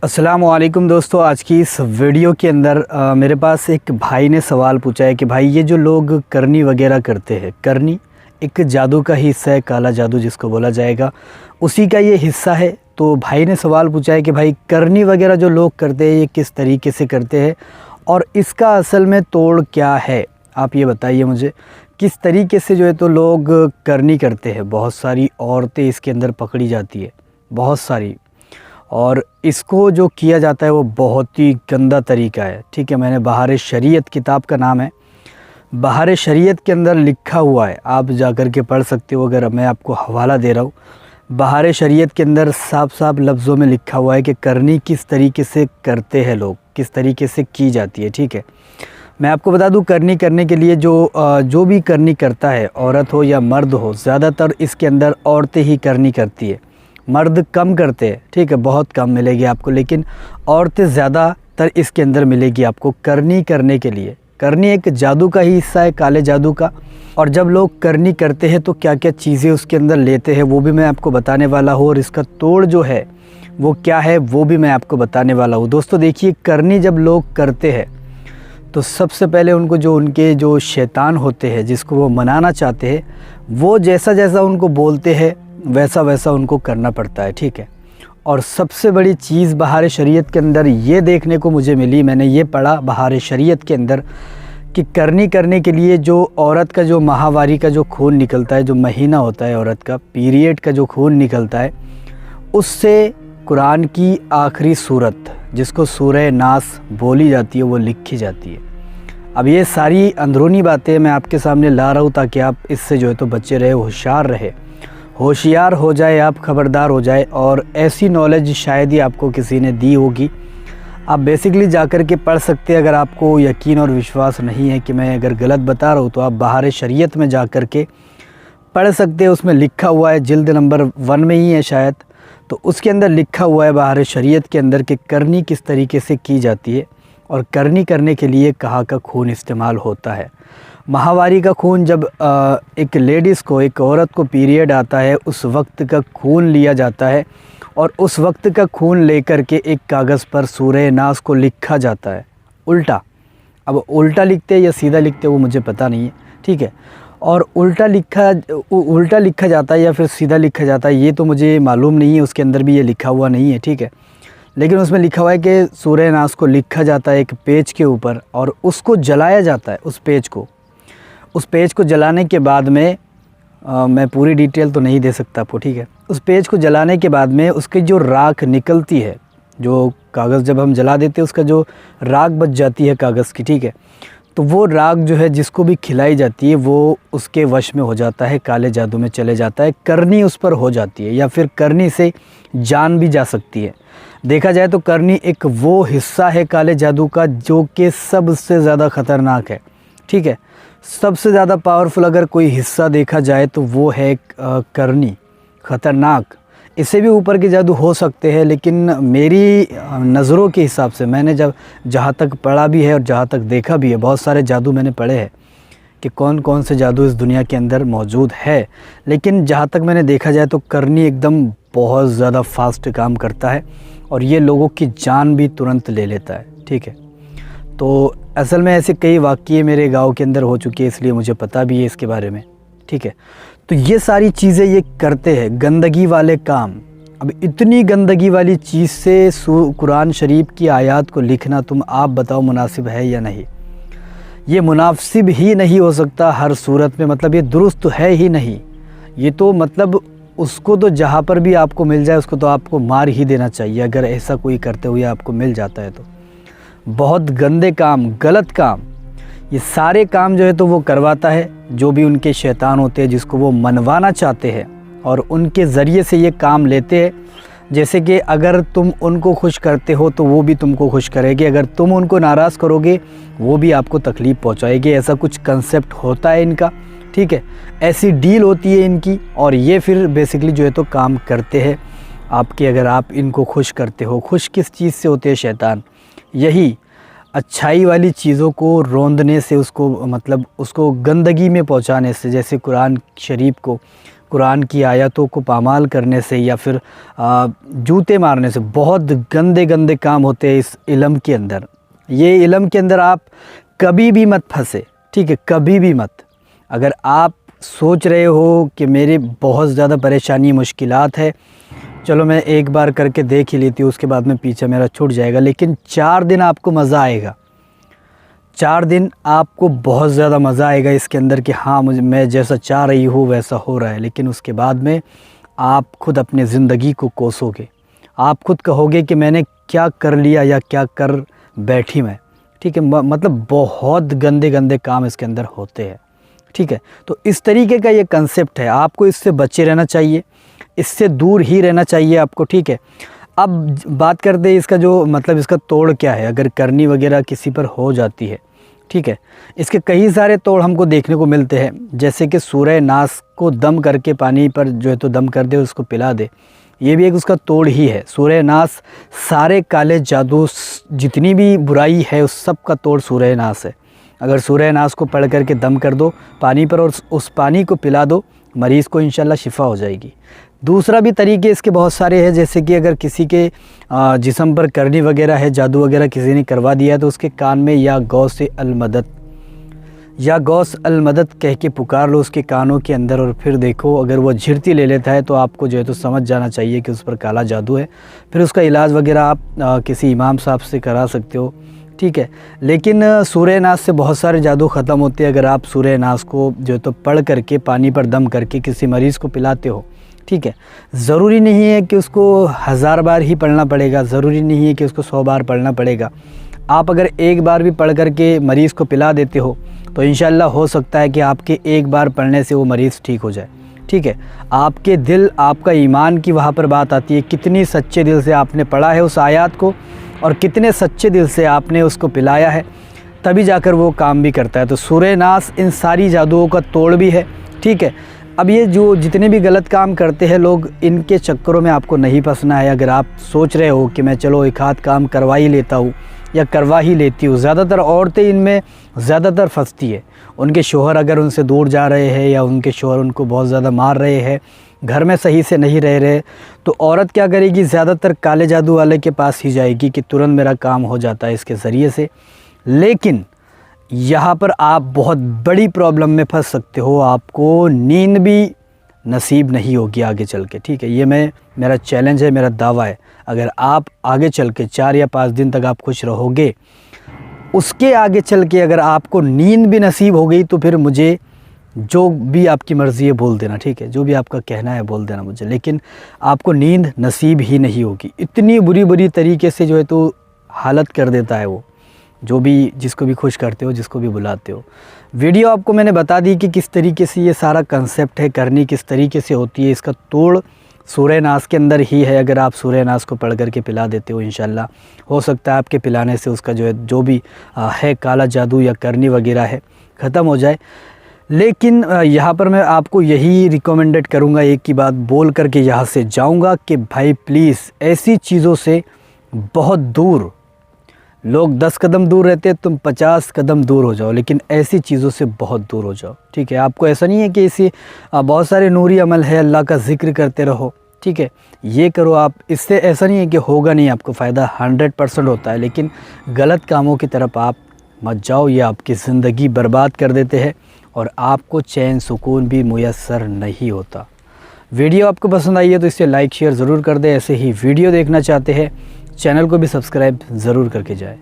अस्सलामुअलैकुम दोस्तों, आज की इस वीडियो के अंदर मेरे पास एक भाई ने सवाल पूछा है कि भाई ये जो लोग करनी वगैरह करते हैं, करनी एक जादू का ही हिस्सा है, काला जादू जिसको बोला जाएगा, उसी का ये हिस्सा है। तो भाई ने सवाल पूछा है कि भाई करनी वगैरह जो लोग करते हैं ये किस तरीके से करते हैं और इसका असल में तोड़ क्या है। आप ये बताइए मुझे, किस तरीके से जो है तो लोग करनी करते हैं। बहुत सारी औरतें इसके अंदर पकड़ी जाती है, बहुत सारी, और इसको जो किया जाता है वो बहुत ही गंदा तरीका है। ठीक है, मैंने बहार शरीयत, किताब का नाम है, बहार शरीयत के अंदर लिखा हुआ है, आप जाकर के पढ़ सकते हो। अगर मैं आपको हवाला दे रहा हूँ, बहार शरीयत के अंदर साफ साफ लफ्ज़ों में लिखा हुआ है कि करनी किस तरीके से करते हैं लोग, किस तरीके से की जाती है। ठीक है, मैं आपको बता दूं, करनी करने के लिए जो भी करनी करता है, औरत हो या मर्द हो, ज़्यादातर इसके अंदर औरतें ही करनी करती है, मर्द कम करते हैं। ठीक है, बहुत कम मिलेगी आपको, लेकिन औरतें ज़्यादातर इसके अंदर मिलेगी आपको करनी करने के लिए। करनी एक जादू का ही हिस्सा है, काले जादू का। और जब लोग करनी करते हैं तो क्या क्या चीज़ें उसके अंदर लेते हैं वो भी मैं आपको बताने वाला हूँ, और इसका तोड़ जो है वो क्या है वो भी मैं आपको बताने वाला हूँ। दोस्तों देखिए, करनी जब लोग करते हैं तो सबसे पहले उनको उनके जो शैतान होते हैं, जिसको वो मनाना चाहते हैं, वो जैसा जैसा उनको बोलते हैं वैसा वैसा उनको करना पड़ता है। ठीक है, और सबसे बड़ी चीज़ बहार शरीयत के अंदर ये देखने को मुझे मिली, मैंने ये पढ़ा बहार शरीयत के अंदर, कि करनी करने के लिए जो औरत का जो माहवारी का जो खून निकलता है, जो महीना होता है औरत का, पीरियड का जो खून निकलता है, उससे कुरान की आखिरी सूरत, जिसको सूरह नास बोली जाती है, वो लिखी जाती है। अब ये सारी अंदरूनी बातें मैं आपके सामने ला रहा हूँ ताकि आप इससे जो है तो बचे रहे, होशियार हो जाए, आप खबरदार हो जाए। और ऐसी नॉलेज शायद ही आपको किसी ने दी होगी। आप बेसिकली जाकर के पढ़ सकते हैं। अगर आपको यकीन और विश्वास नहीं है कि मैं अगर गलत बता रहा हूँ तो आप बहार शरीयत में जाकर के पढ़ सकते हैं। उसमें लिखा हुआ है, जिल्द नंबर 1 में ही है शायद, तो उसके अंदर लिखा हुआ है बहार शरीयत के अंदर कि करनी किस तरीके से की जाती है और करनी करने के लिए कहाँ का खून इस्तेमाल होता है। माहवारी का खून, जब एक लेडीज़ को, एक औरत को पीरियड आता है, उस वक्त का खून लिया जाता है और उस वक्त का खून लेकर के एक कागज़ पर सूरह नास को लिखा जाता है उल्टा। अब उल्टा लिखते हैं या सीधा लिखते हैं वो मुझे पता नहीं है। ठीक है, और उल्टा लिखा जाता है या फिर सीधा लिखा जाता है ये तो मुझे मालूम नहीं है, उसके अंदर भी ये लिखा हुआ नहीं है। ठीक है, लेकिन उसमें लिखा हुआ है कि सूरह नास को लिखा जाता है एक पेज के ऊपर और उसको जलाया जाता है। उस पेज को जलाने के बाद में मैं पूरी डिटेल तो नहीं दे सकता आपको। ठीक है, उस पेज को जलाने के बाद में उसकी जो राख निकलती है, जो कागज़ जब हम जला देते हैं उसका जो राख बच जाती है कागज़ की, ठीक है, तो वो राख जो है जिसको भी खिलाई जाती है वो उसके वश में हो जाता है, काले जादू में चले जाता है, करनी उस पर हो जाती है या फिर करनी से जान भी जा सकती है। देखा जाए तो करनी एक वो हिस्सा है काले जादू का जो कि सबसे ज़्यादा ख़तरनाक है। ठीक है, सबसे ज़्यादा पावरफुल अगर कोई हिस्सा देखा जाए तो वो है करनी, ख़तरनाक। इससे भी ऊपर के जादू हो सकते हैं, लेकिन मेरी नज़रों के हिसाब से मैंने जहाँ तक पढ़ा भी है और जहाँ तक देखा भी है, बहुत सारे जादू मैंने पढ़े हैं कि कौन कौन से जादू इस दुनिया के अंदर मौजूद है, लेकिन जहाँ तक मैंने देखा जाए तो करनी एकदम बहुत ज़्यादा फास्ट काम करता है और ये लोगों की जान भी तुरंत ले लेता है। ठीक है, तो असल में ऐसे कई वाक़ये मेरे गांव के अंदर हो चुके हैं, इसलिए मुझे पता भी है इसके बारे में। ठीक है, तो ये सारी चीज़ें ये करते हैं, गंदगी वाले काम। अब इतनी गंदगी वाली चीज़ से कुरान शरीफ की आयत को लिखना, तुम आप बताओ मुनासिब है या नहीं? ये मुनासिब ही नहीं हो सकता हर सूरत में, मतलब ये दुरुस्त है ही नहीं। ये तो मतलब उसको तो जहाँ पर भी आपको मिल जाए उसको तो आपको मार ही देना चाहिए, अगर ऐसा कोई करते हुए आपको मिल जाता है तो। बहुत गंदे काम, गलत काम, ये सारे काम जो है तो वो करवाता है, जो भी उनके शैतान होते हैं जिसको वो मनवाना चाहते हैं, और उनके ज़रिए से ये काम लेते हैं। जैसे कि अगर तुम उनको खुश करते हो तो वो भी तुमको खुश करेंगे, अगर तुम उनको नाराज़ करोगे वो भी आपको तकलीफ़ पहुंचाएंगे। ऐसा कुछ कंसेप्ट होता है इनका। ठीक है, ऐसी डील होती है इनकी, और ये फिर बेसिकली जो है तो काम करते हैं आपके। अगर आप इनको खुश करते हो, खुश किस चीज़ से होते हैं शैतान? यही अच्छाई वाली चीज़ों को रोंदने से, उसको मतलब उसको गंदगी में पहुंचाने से। जैसे कुरान कुरान की आयतों को पामाल करने से या फिर जूते मारने से। बहुत गंदे गंदे काम होते हैं इस इल्म के अंदर। ये इल्म के अंदर आप कभी भी मत फंसे, ठीक है, कभी भी मत। अगर आप सोच रहे हो कि मेरी बहुत ज़्यादा परेशानी मुश्किलात है, चलो मैं एक बार करके देख ही लेती हूँ, उसके बाद में पीछे मेरा छूट जाएगा, लेकिन 4 दिन आपको मज़ा आएगा। 4 दिन आपको बहुत ज़्यादा मज़ा आएगा इसके अंदर कि हाँ मैं जैसा चाह रही हूँ वैसा हो रहा है। लेकिन उसके बाद में आप खुद अपनी ज़िंदगी को कोसोगे, आप खुद कहोगे कि मैंने क्या कर लिया या क्या कर बैठी मैं, ठीक है। मतलब बहुत गंदे गंदे काम इसके अंदर होते हैं, ठीक है। तो इस तरीके का ये कंसेप्ट है, आपको इससे बचे रहना चाहिए, इससे दूर ही रहना चाहिए आपको, ठीक है। अब बात करते हैं इसका जो मतलब इसका तोड़ क्या है अगर करनी वगैरह किसी पर हो जाती है, ठीक है। इसके कई सारे तोड़ हमको देखने को मिलते हैं, जैसे कि सूरह नास को दम करके पानी पर जो है तो दम कर दे, उसको पिला दे, ये भी एक उसका तोड़ ही है। सूरह नास सारे काले जादू जितनी भी बुराई है उस सब का तोड़ सूरह नास है। अगर सूरह नास को पढ़ करके दम कर दो पानी पर और उस पानी को पिला दो, मरीज़ को इंशाल्लाह शिफ़ा हो जाएगी। दूसरा भी तरीके इसके बहुत सारे हैं, जैसे कि अगर किसी के जिस्म पर करनी वगैरह है, जादू वगैरह किसी ने करवा दिया है, तो उसके कान में या गौस अल मदद कह के पुकार लो उसके कानों के अंदर, और फिर देखो अगर वो झिरती ले लेता है तो आपको जो है तो समझ जाना चाहिए कि उस पर काला जादू है। फिर उसका इलाज वगैरह आप किसी इमाम साहब से करा सकते हो, ठीक है। लेकिन सूरह नास से बहुत सारे जादू ख़त्म होते हैं अगर आप सूरह नास को जो है तो पढ़ करके पानी पर दम करके किसी मरीज़ को पिलाते हो, ठीक है। ज़रूरी नहीं है कि उसको 1000 बार ही पढ़ना पड़ेगा, ज़रूरी नहीं है कि उसको 100 बार पढ़ना पड़ेगा। आप अगर एक बार भी पढ़ करके मरीज़ को पिला देते हो तो इंशाल्लाह हो सकता है कि आपके एक बार पढ़ने से वो मरीज़ ठीक हो जाए, ठीक है। आपके दिल, आपका ईमान की वहाँ पर बात आती है, कितनी सच्चे दिल से आपने पढ़ा है उस आयत को और कितने सच्चे दिल से आपने उसको पिलाया है, तभी जाकर वो काम भी करता है। तो सूरह नास इन सारी जादुओं का तोड़ भी है, ठीक है। अब ये जो जितने भी गलत काम करते हैं लोग, इनके चक्करों में आपको नहीं फंसना है। अगर आप सोच रहे हो कि मैं चलो एक आध काम करवा ही लेता हूँ या करवा ही लेती हूँ, ज़्यादातर औरतें इनमें ज़्यादातर फंसती है। उनके शोहर अगर उनसे दूर जा रहे हैं या उनके शोहर उनको बहुत ज़्यादा मार रहे हैं, घर में सही से नहीं रह रहे, तो औरत क्या करेगी, ज़्यादातर काले जादू वाले के पास ही जाएगी कि तुरंत मेरा काम हो जाता है इसके ज़रिए से। लेकिन यहाँ पर आप बहुत बड़ी प्रॉब्लम में फंस सकते हो, आपको नींद भी नसीब नहीं होगी आगे चल के, ठीक है। ये मेरा चैलेंज है, मेरा दावा है। अगर आप आगे चल के 4 या 5 दिन तक आप खुश रहोगे, उसके आगे चल के अगर आपको नींद भी नसीब हो गई तो फिर मुझे जो भी आपकी मर्ज़ी है बोल देना, ठीक है। जो भी आपका कहना है बोल देना मुझे, लेकिन आपको नींद नसीब ही नहीं होगी। इतनी बुरी तरीके से जो है तो हालत कर देता है वो, जो भी जिसको भी खुश करते हो, जिसको भी बुलाते हो। वीडियो आपको मैंने बता दी कि किस तरीके से ये सारा कंसेप्ट है, करनी किस तरीके से होती है। इसका तोड़ सूरह नास के अंदर ही है। अगर आप सूरह नास को पढ़ करके पिला देते हो, इंशाल्लाह हो सकता है आपके पिलाने से उसका जो है जो भी है काला जादू या करनी वगैरह है ख़त्म हो जाए। लेकिन यहाँ पर मैं आपको यही रिकमेंडेड करूँगा, एक की बात बोल करके यहाँ से जाऊँगा कि भाई प्लीज़ ऐसी चीज़ों से बहुत दूर, लोग 10 कदम दूर रहते हैं, तुम 50 कदम दूर हो जाओ, लेकिन ऐसी चीज़ों से बहुत दूर हो जाओ, ठीक है। आपको ऐसा नहीं है कि इसी बहुत सारे नूरी अमल है, अल्लाह का ज़िक्र करते रहो, ठीक है, ये करो आप, इससे ऐसा नहीं है कि होगा नहीं आपको फ़ायदा, 100% होता है। लेकिन गलत कामों की तरफ आप मत जाओ, ये आपकी ज़िंदगी बर्बाद कर देते हैं और आपको चैन सुकून भी मुयस्सर नहीं होता। वीडियो आपको पसंद आई है तो इसे लाइक शेयर ज़रूर कर दें। ऐसे ही वीडियो देखना चाहते हैं, चैनल को भी सब्सक्राइब ज़रूर करके जाए।